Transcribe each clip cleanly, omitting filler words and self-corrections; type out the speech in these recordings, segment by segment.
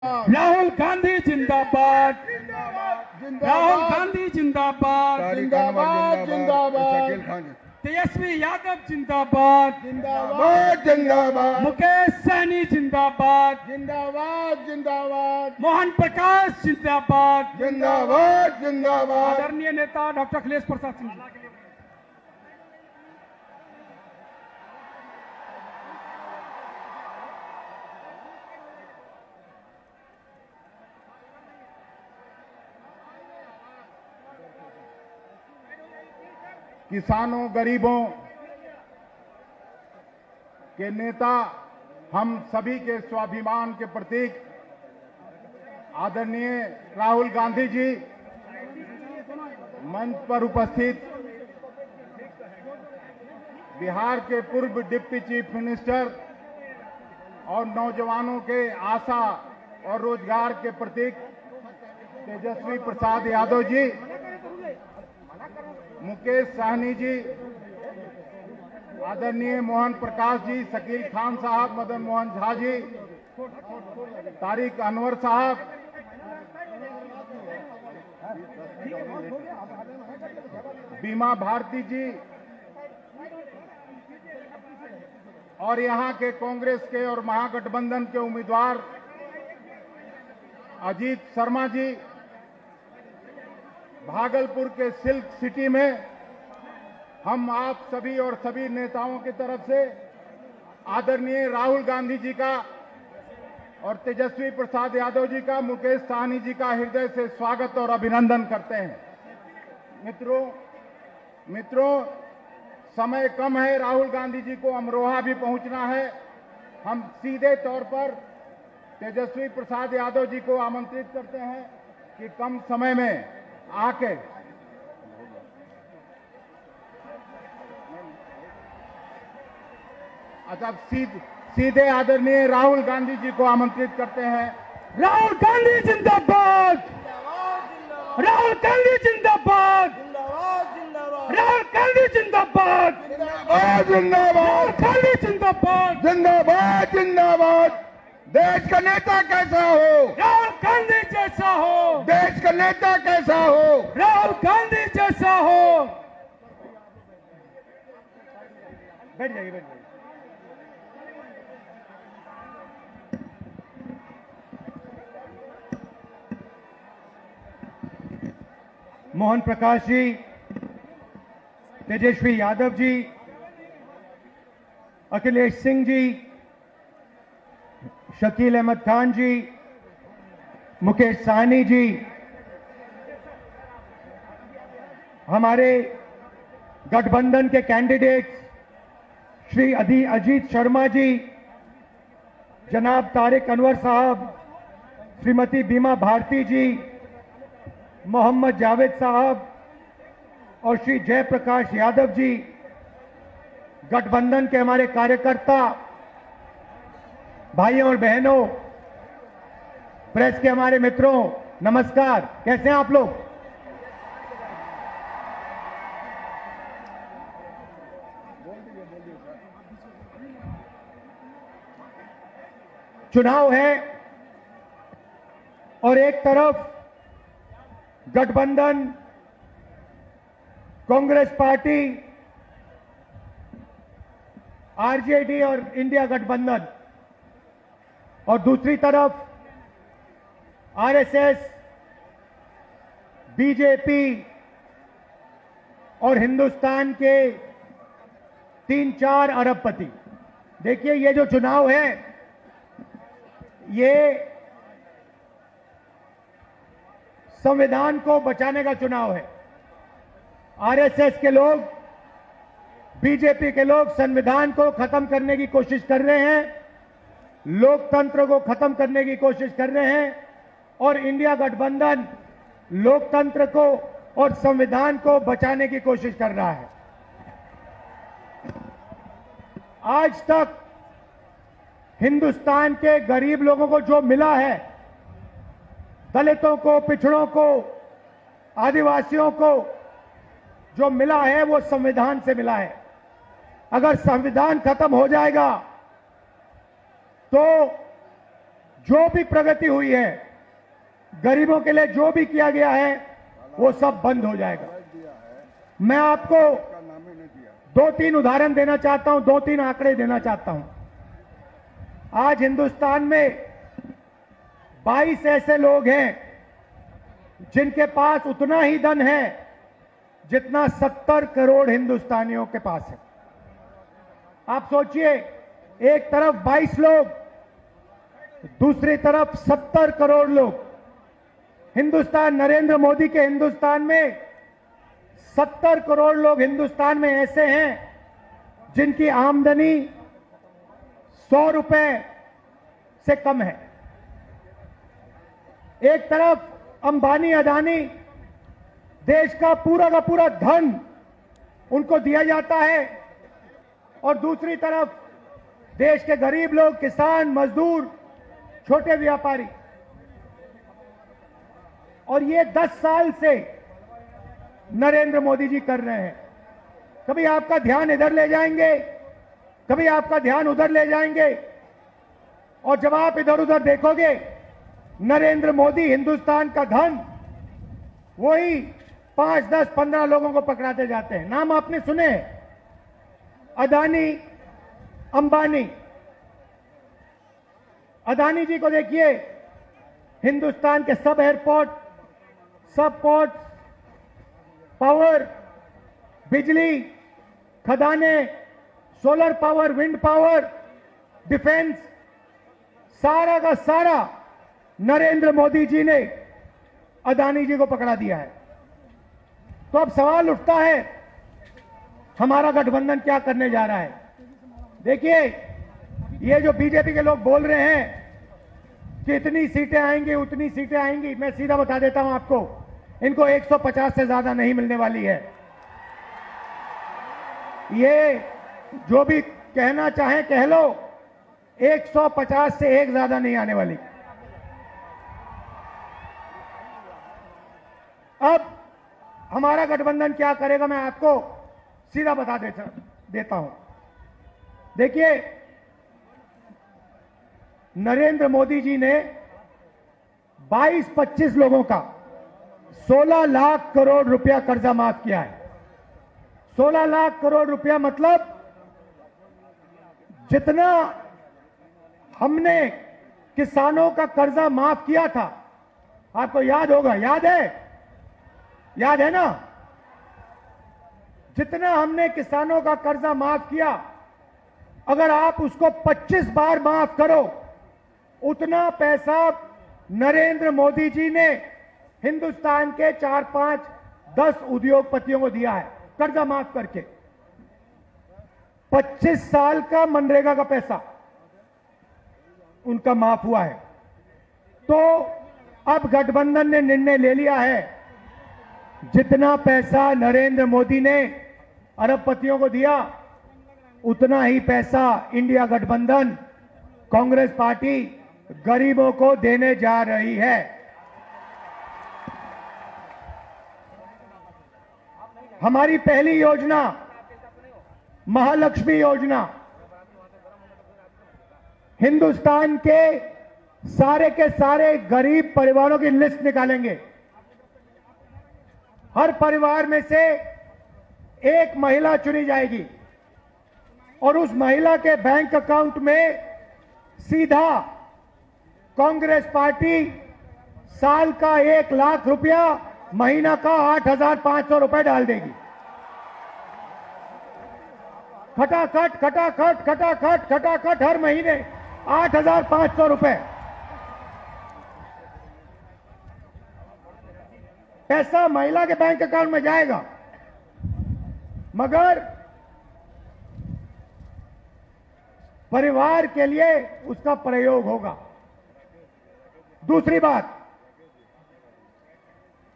राहुल गांधी जिंदाबाद, राहुल गांधी जिंदाबाद, जिंदाबाद जिंदाबाद, तेजस्वी यादव जिंदाबाद, जिंदाबाद जिंदाबाद, मुकेश सहनी जिंदाबाद, जिंदाबाद जिंदाबाद, मोहन प्रकाश जिंदाबाद, जिंदाबाद जिंदाबाद। आदरणीय नेता डॉक्टर अखिलेश प्रसाद सिंह जी। किसानों गरीबों के नेता, हम सभी के स्वाभिमान के प्रतीक आदरणीय राहुल गांधी जी, मंच पर उपस्थित बिहार के पूर्व डिप्टी चीफ मिनिस्टर और नौजवानों के आशा और रोजगार के प्रतीक तेजस्वी प्रसाद यादव जी, मुकेश सहनी जी, आदरणीय मोहन प्रकाश जी, शकील खान साहब, मदन मोहन झा जी, तारिक अनवर साहब, बीमा भारती जी और यहां के कांग्रेस के और महागठबंधन के उम्मीदवार अजीत शर्मा जी, भागलपुर के सिल्क सिटी में हम आप सभी और सभी नेताओं की तरफ से आदरणीय राहुल गांधी जी का और तेजस्वी प्रसाद यादव जी का, मुकेश सहनी जी का हृदय से स्वागत और अभिनंदन करते हैं। मित्रों, समय कम है, राहुल गांधी जी को अमरोहा भी पहुंचना है। हम सीधे तौर पर तेजस्वी प्रसाद यादव जी को आमंत्रित करते हैं कि कम समय में आके अच्छा सीधे आदरणीय राहुल गांधी जी को आमंत्रित करते हैं। राहुल गांधी जिंदाबाद, राहुल गांधी जिंदाबाद, राहुल गांधी जिंदाबाद, जिंदाबाद गांधी जिंदाबाद, जिंदाबाद जिंदाबाद। देश का नेता कैसा हो? राहुल गांधी जैसा हो। देश का नेता कैसा हो? राहुल गांधी जैसा हो। बैठ जाइए, बैठ जाइए। मोहन प्रकाश जी, तेजस्वी यादव जी, अखिलेश सिंह जी, शकील अहमद खान जी, मुकेश सहनी जी, हमारे गठबंधन के कैंडिडेट श्री अजीत शर्मा जी, जनाब तारिक अनवर साहब, श्रीमती बीमा भारती जी, मोहम्मद जावेद साहब और श्री जयप्रकाश यादव जी, गठबंधन के हमारे कार्यकर्ता भाइयों और बहनों, प्रेस के हमारे मित्रों, नमस्कार। कैसे हैं आप लोग? चुनाव है और एक तरफ गठबंधन, कांग्रेस पार्टी, आरजेडी और इंडिया गठबंधन, और दूसरी तरफ आरएसएस, बीजेपी और हिंदुस्तान के 3-4 अरबपति। देखिए, ये जो चुनाव है, ये संविधान को बचाने का चुनाव है। आरएसएस के लोग, बीजेपी के लोग संविधान को खत्म करने की कोशिश कर रहे हैं, लोकतंत्र को खत्म करने की कोशिश कर रहे हैं, और इंडिया गठबंधन लोकतंत्र को और संविधान को बचाने की कोशिश कर रहा है। आज तक हिंदुस्तान के गरीब लोगों को जो मिला है, दलितों को, पिछड़ों को, आदिवासियों को जो मिला है, वो संविधान से मिला है। अगर संविधान खत्म हो जाएगा तो जो भी प्रगति हुई है, गरीबों के लिए जो भी किया गया है, वो सब बंद हो जाएगा। मैं आपको 2-3 उदाहरण देना चाहता हूं, 2-3 आंकड़े देना चाहता हूं। आज हिंदुस्तान में 22 ऐसे लोग हैं जिनके पास उतना ही धन है जितना 70 करोड़ हिंदुस्तानियों के पास है। आप सोचिए, एक तरफ 22 लोग, दूसरी तरफ 70 करोड़ लोग। हिंदुस्तान, नरेंद्र मोदी के हिंदुस्तान में 70 करोड़ लोग हिंदुस्तान में ऐसे हैं जिनकी आमदनी 100 रुपए से कम है। एक तरफ अंबानी, अदानी, देश का पूरा धन उनको दिया जाता है, और दूसरी तरफ देश के गरीब लोग, किसान, मजदूर, छोटे व्यापारी। और ये 10 साल से नरेंद्र मोदी जी कर रहे हैं। कभी आपका ध्यान इधर ले जाएंगे, कभी आपका ध्यान उधर ले जाएंगे, और जब आप इधर उधर देखोगे, नरेंद्र मोदी हिंदुस्तान का धन वही 5, 10, 15 लोगों को पकड़ाते जाते हैं। नाम आपने सुने, अदानी, अंबानी। अदानी जी को देखिए, हिंदुस्तान के सब एयरपोर्ट, सब पोर्ट, पावर, बिजली, खदाने, solar power, wind power, defence, सारा का सारा नरेंद्र मोदी जी ने अदानी जी को पकड़ा दिया है। तो अब सवाल उठता है, हमारा गठबंधन क्या करने जा रहा है? देखिए, ये जो बीजेपी के लोग बोल रहे हैं कि इतनी सीटें आएंगी, उतनी सीटें आएंगी, मैं सीधा बता देता हूं आपको, इनको 150 से ज्यादा नहीं मिलने वाली है। ये जो भी कहना चाहे कह लो, 150 से एक ज्यादा नहीं आने वाली। अब हमारा गठबंधन क्या करेगा, मैं आपको सीधा बता देता हूं। देखिए, नरेंद्र मोदी जी ने 22-25 लोगों का 16 लाख करोड़ रुपया कर्जा माफ किया है। 16 लाख करोड़ रुपया मतलब जितना हमने किसानों का कर्जा माफ किया था, आपको याद होगा, याद है ना? जितना हमने किसानों का कर्जा माफ किया, अगर आप उसको 25 बार माफ करो, उतना पैसा नरेंद्र मोदी जी ने हिंदुस्तान के 4, 5, 10 उद्योगपतियों को दिया है कर्जा माफ करके। 25 साल का मनरेगा का पैसा उनका माफ हुआ है। तो अब गठबंधन ने निर्णय ले लिया है, जितना पैसा नरेंद्र मोदी ने अरबपतियों को दिया, उतना ही पैसा इंडिया गठबंधन, कांग्रेस पार्टी गरीबों को देने जा रही है। हमारी पहली योजना महालक्ष्मी योजना, हिंदुस्तान के सारे गरीब परिवारों की लिस्ट निकालेंगे। हर परिवार में से एक महिला चुनी जाएगी और उस महिला के बैंक अकाउंट में सीधा कांग्रेस पार्टी साल का 1 लाख रुपया, महीना का 8,500 रुपए डाल देगी। खटाखट हर महीने 8,500 रुपए पैसा महिला के बैंक अकाउंट में जाएगा, मगर परिवार के लिए उसका प्रयोग होगा। दूसरी बात,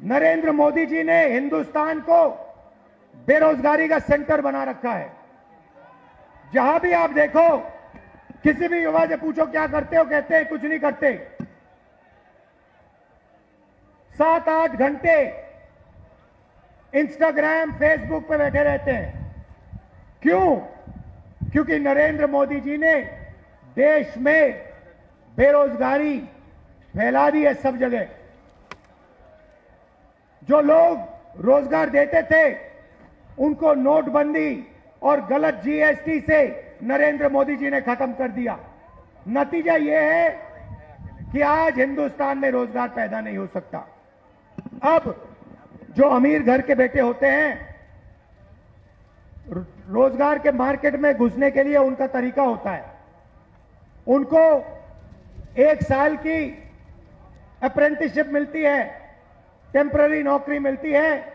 नरेंद्र मोदी जी ने हिंदुस्तान को बेरोजगारी का सेंटर बना रखा है। जहां भी आप देखो, किसी भी युवा से पूछो क्या करते हो, कहते हैं कुछ नहीं करते। 7-8 घंटे इंस्टाग्राम, फेसबुक पे बैठे रहते हैं। क्यों? क्योंकि नरेंद्र मोदी जी ने देश में बेरोजगारी फैला दी है सब जगह। जो लोग रोजगार देते थे उनको नोटबंदी और गलत जीएसटी से नरेंद्र मोदी जी ने खत्म कर दिया। नतीजा यह है कि आज हिंदुस्तान में रोजगार पैदा नहीं हो सकता। अब जो अमीर घर के बेटे होते हैं, रोजगार के मार्केट में घुसने के लिए उनका तरीका होता है, उनको 1 साल की अप्रेंटिसशिप मिलती है, टेम्पररी नौकरी मिलती है,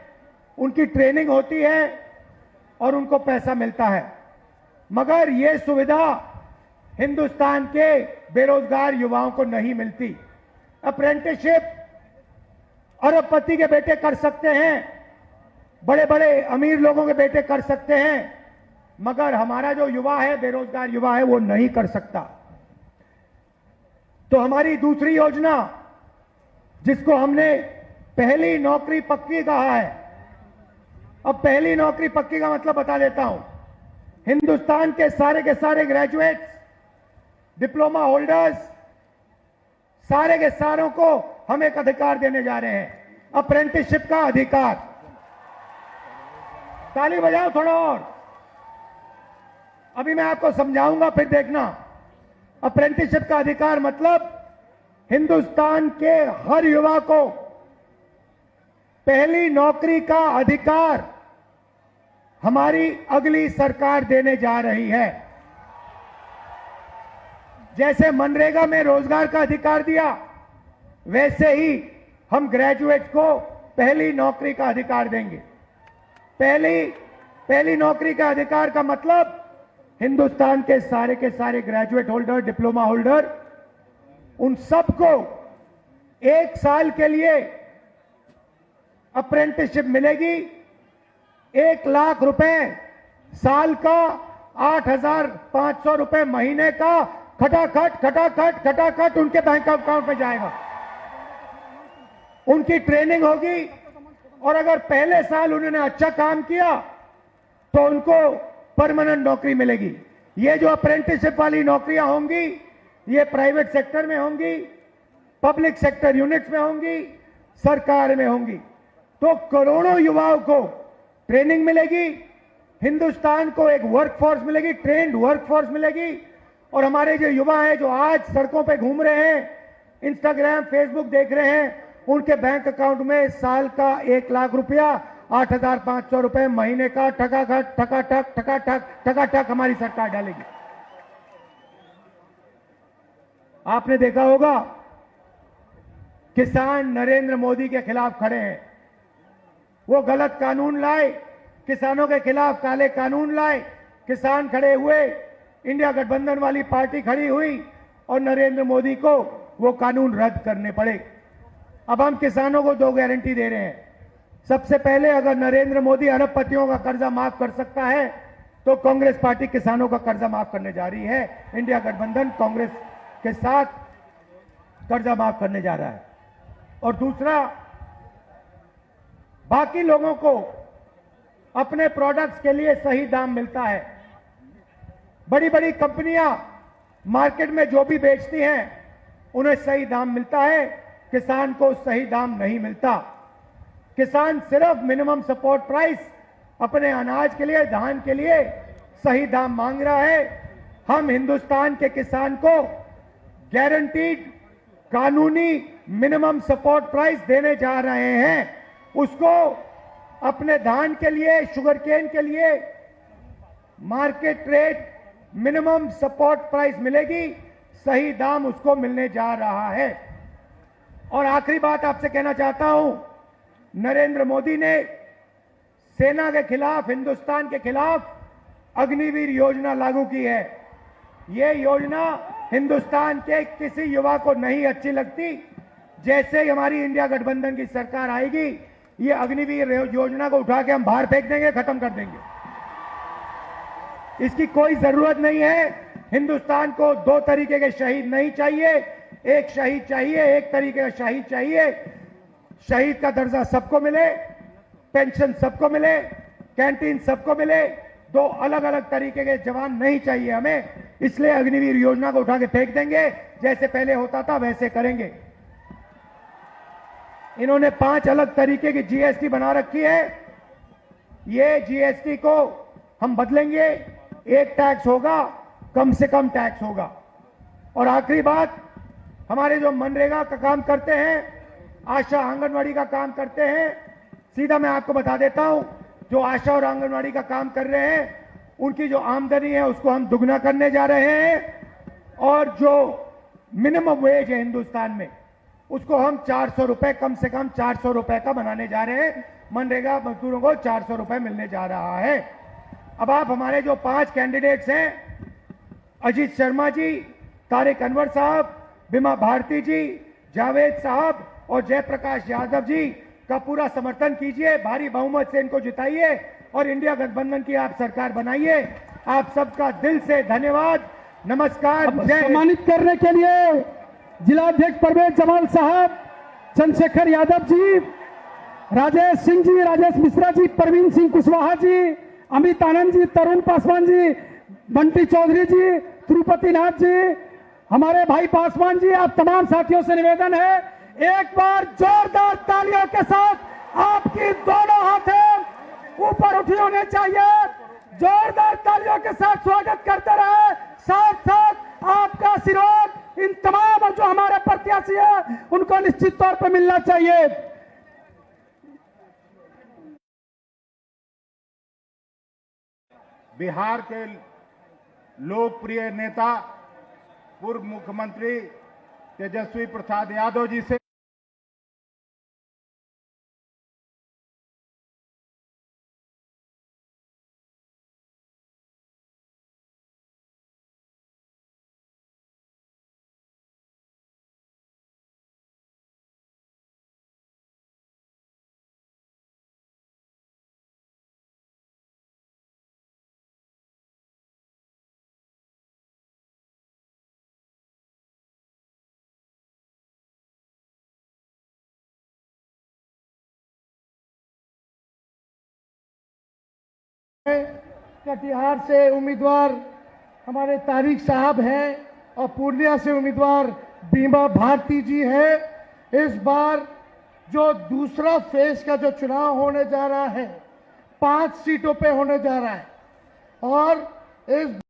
उनकी ट्रेनिंग होती है और उनको पैसा मिलता है। मगर यह सुविधा हिंदुस्तान के बेरोजगार युवाओं को नहीं मिलती। अप्रेंटिसशिप अरबपति के बेटे कर सकते हैं, बड़े बड़े अमीर लोगों के बेटे कर सकते हैं, मगर हमारा जो युवा है, बेरोजगार युवा है, वो नहीं कर सकता। तो हमारी दूसरी योजना, जिसको हमने पहली नौकरी पक्की कहा है, अब पहली नौकरी पक्की का मतलब बता देता हूं। हिंदुस्तान के सारे ग्रेजुएट्स, डिप्लोमा होल्डर्स, सारे के सारों को हम एक अधिकार देने जा रहे हैं, अप्रेंटिसशिप का अधिकार। ताली बजाओ थोड़ा और। अभी मैं आपको समझाऊंगा, फिर देखना। अप्रेंटिसशिप का अधिकार मतलब हिंदुस्तान के हर युवा को पहली नौकरी का अधिकार हमारी अगली सरकार देने जा रही है। जैसे मनरेगा में रोजगार का अधिकार दिया, वैसे ही हम ग्रेजुएट्स को पहली नौकरी का अधिकार देंगे। पहली नौकरी का अधिकार का मतलब हिंदुस्तान के सारे ग्रेजुएट होल्डर, डिप्लोमा होल्डर, उन सबको 1 साल के लिए अप्रेंटिसशिप मिलेगी। 1 लाख रुपए साल का, 8,500 रुपए महीने का खटाखट उनके बैंक अकाउंट में जाएगा। उनकी ट्रेनिंग होगी और अगर पहले साल उन्होंने अच्छा काम किया तो उनको परमानेंट नौकरी मिलेगी। ये जो अप्रेंटिसशिप वाली नौकरियां होंगी, ये प्राइवेट सेक्टर में होंगी, पब्लिक सेक्टर यूनिट्स में होंगी, सरकार में होंगी। तो करोड़ों युवाओं को ट्रेनिंग मिलेगी, हिंदुस्तान को एक वर्कफोर्स मिलेगी, ट्रेंड वर्कफोर्स मिलेगी। और हमारे जो युवा हैं, जो आज सड़कों पे घूम रहे हैं, इंस्टाग्राम, फेसबुक देख रहे हैं, उनके बैंक अकाउंट में साल का 1 लाख रुपया, 8,500 रुपए महीने का ठकाठक हमारी सरकार डालेगी। आपने देखा होगा, किसान नरेंद्र मोदी के खिलाफ खड़े हैं। वो गलत कानून लाए, किसानों के खिलाफ काले कानून लाए, किसान खड़े हुए, इंडिया गठबंधन वाली पार्टी खड़ी हुई और नरेंद्र मोदी को वो कानून रद्द करने पड़े। अब हम किसानों को 2 गारंटी दे रहे हैं। सबसे पहले, अगर नरेंद्र मोदी अरबपतियों का कर्जा माफ कर सकता है तो कांग्रेस पार्टी किसानों का कर्जा माफ करने जा रही है। इंडिया गठबंधन कांग्रेस के साथ कर्जा माफ करने जा रहा है। और दूसरा, बाकी लोगों को अपने प्रोडक्ट्स के लिए सही दाम मिलता है। बड़ी बड़ी कंपनियां मार्केट में जो भी बेचती हैं उन्हें सही दाम मिलता है, किसान को सही दाम नहीं मिलता। किसान सिर्फ मिनिमम सपोर्ट प्राइस अपने अनाज के लिए, धान के लिए सही दाम मांग रहा है। हम हिंदुस्तान के किसान को गारंटीड कानूनी मिनिमम सपोर्ट प्राइस देने जा रहे हैं। उसको अपने धान के लिए, शुगर केन के लिए market rate minimum support price मिलेगी, सही दाम उसको मिलने जा रहा है। और आखिरी बात आपसे कहना चाहता हूं, नरेंद्र मोदी ने सेना के खिलाफ, हिंदुस्तान के खिलाफ अग्निवीर योजना लागू की है। यह योजना हिंदुस्तान के किसी युवा को नहीं अच्छी लगती। जैसे ही हमारी इंडिया गठबंधन की सरकार आएगी, ये अग्निवीर योजना को उठा के हम बाहर फेंक देंगे, खत्म कर देंगे। इसकी कोई जरूरत नहीं है। हिंदुस्तान को 2 तरीके के शहीद नहीं चाहिए। एक शहीद चाहिए, एक तरीके का शहीद चाहिए। शहीद का दर्जा सबको मिले, पेंशन सबको मिले, कैंटीन सबको मिले। 2 अलग अलग तरीके के जवान नहीं चाहिए हमें। इसलिए अग्निवीर योजना को उठा के फेंक देंगे। जैसे पहले होता था वैसे करेंगे। इन्होंने 5 अलग तरीके की जीएसटी बना रखी है। ये जीएसटी को हम बदलेंगे, एक टैक्स होगा, कम से कम टैक्स होगा। और आखिरी बात, हमारे जो मनरेगा का काम करते हैं, आशा आंगनवाड़ी का काम करते हैं, सीधा मैं आपको बता देता हूं, जो आशा और आंगनवाड़ी का काम कर रहे हैं उनकी जो आमदनी है उसको हम दुगना करने जा रहे हैं और जो मिनिमम वेज है हिंदुस्तान में उसको हम 400 रुपए, कम से कम 400 रुपए का बनाने जा रहे हैं। मनरेगा मजदूरों को 400 रुपए मिलने जा रहा है। अब आप हमारे जो 5 कैंडिडेट्स हैं, अजीत शर्मा जी, तारिक अनवर साहब, बिमा भारती जी, जावेद साहब और जयप्रकाश यादव जी का पूरा समर्थन कीजिए, भारी बहुमत से इनको जिताइए और इंडिया गठबंधन की आप सरकार बनाइए। आप सबका दिल से धन्यवाद, नमस्कार। सम्मानित करने के लिए जिलाध्यक्ष परवेज जमाल साहब, चंद्रशेखर यादव जी, राजेश सिंह जी, राजेश मिश्रा जी, प्रवीण सिंह कुशवाहा जी, अमित आनंद जी, तरुण पासवान जी, बंटी चौधरी जी, तिरुपति नाथ जी, हमारे भाई पासवान जी, आप तमाम साथियों से निवेदन है, एक बार जोरदार तालियों के साथ आपकी दोनों हाथें ऊपर उठी होने चाहिए। जोरदार तालियों के साथ स्वागत करते रहे। साथ साथ आपका आशीर्वाद इन तमाम जो हमारे प्रत्याशी है उनको निश्चित तौर पर मिलना चाहिए। बिहार के लोकप्रिय नेता पूर्व मुख्यमंत्री तेजस्वी प्रसाद यादव जी से कटिहार से उम्मीदवार हमारे तारिक साहब हैं और पूर्णिया से उम्मीदवार बीमा भारती जी है। इस बार जो दूसरा फेज का जो चुनाव होने जा रहा है 5 सीटों पे होने जा रहा है और इस